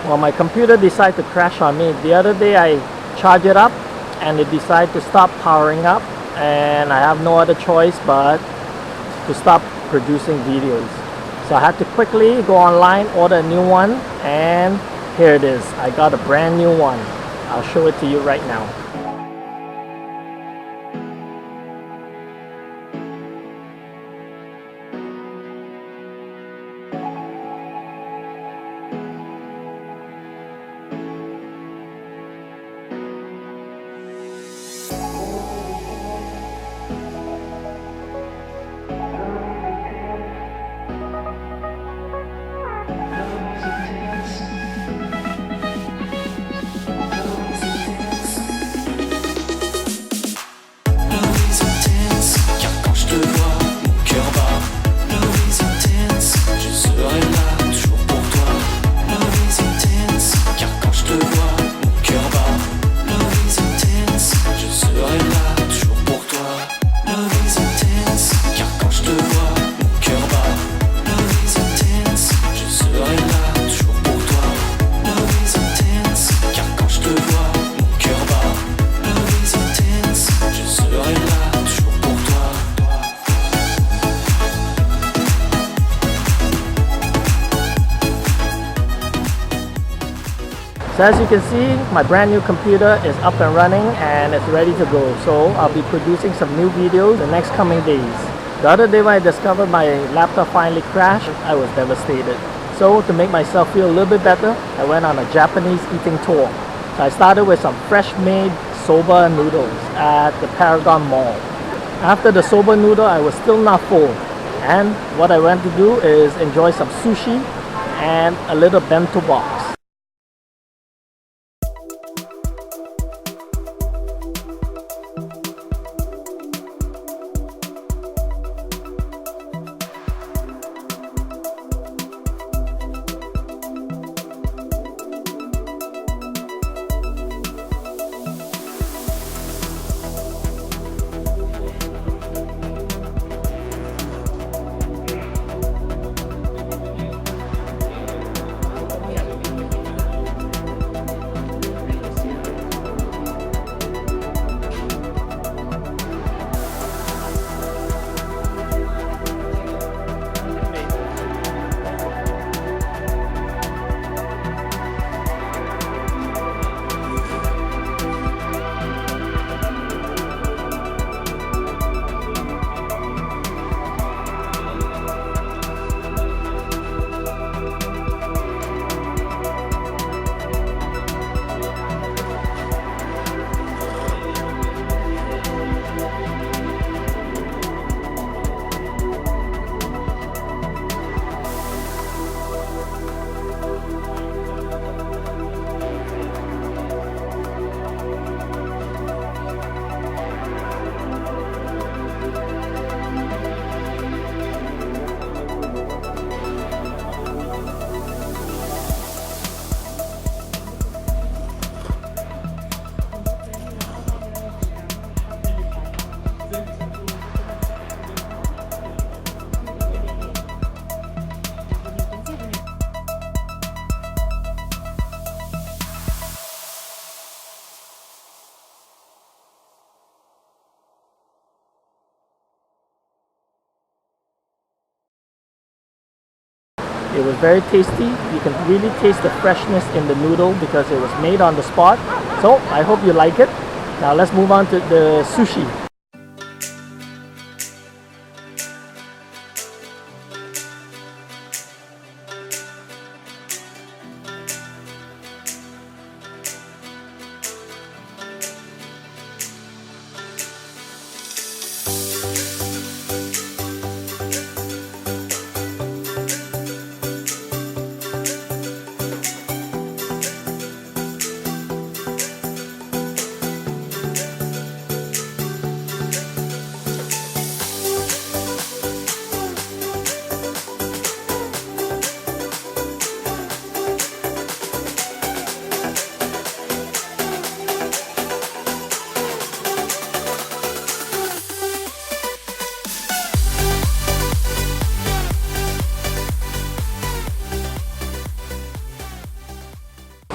Well, my computer decided to crash on me. The other day I charged it up and it decided to stop powering up, and I have no other choice but to stop producing videos. So I had to quickly go online, order a new one, and here it is. I got a brand new one. I'll show it to you right now. So as you can see, my brand new computer is up and running and it's ready to go. So I'll be producing some new videos the next coming days. The other day when I discovered my laptop finally crashed, I was devastated. So to make myself feel a little bit better, I went on a Japanese eating tour. So I started with some fresh made soba noodles at the Paragon Mall. After the soba noodle, I was still not full. And what I went to do is enjoy some sushi and a little bento box. It was very tasty. You can really taste the freshness in the noodle because it was made on the spot. So I hope you like it. Now let's move on to the sushi.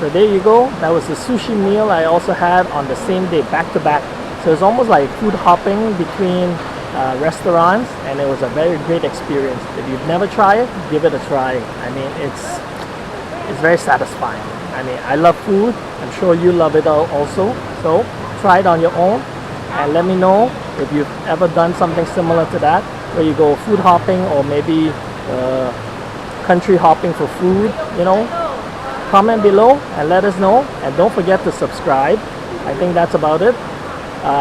So there you go. That was the sushi meal I also had on the same day, back to back. So it's almost like food hopping between restaurants, and it was a very great experience. If you've never tried it, give it a try. I mean, it's very satisfying. I mean, I love food. I'm sure you love it also. So try it on your own and let me know if you've ever done something similar to that, where you go food hopping or maybe country hopping for food, you know. Comment below and let us know, and don't forget to subscribe. I think that's about it.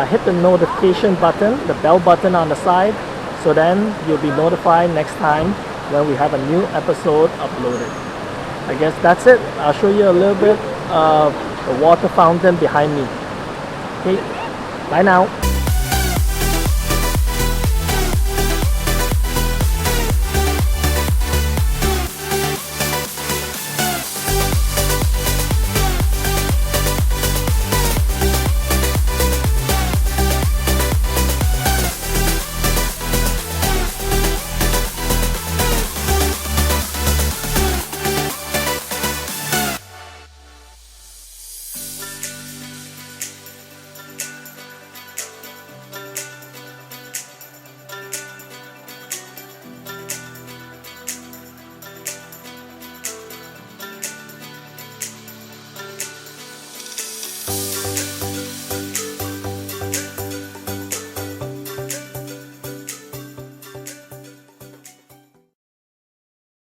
Hit the notification button, the bell button on the side, so then you'll be notified next time when we have a new episode uploaded. I guess that's it. I'll show you a little bit of the water fountain behind me. Okay, bye now.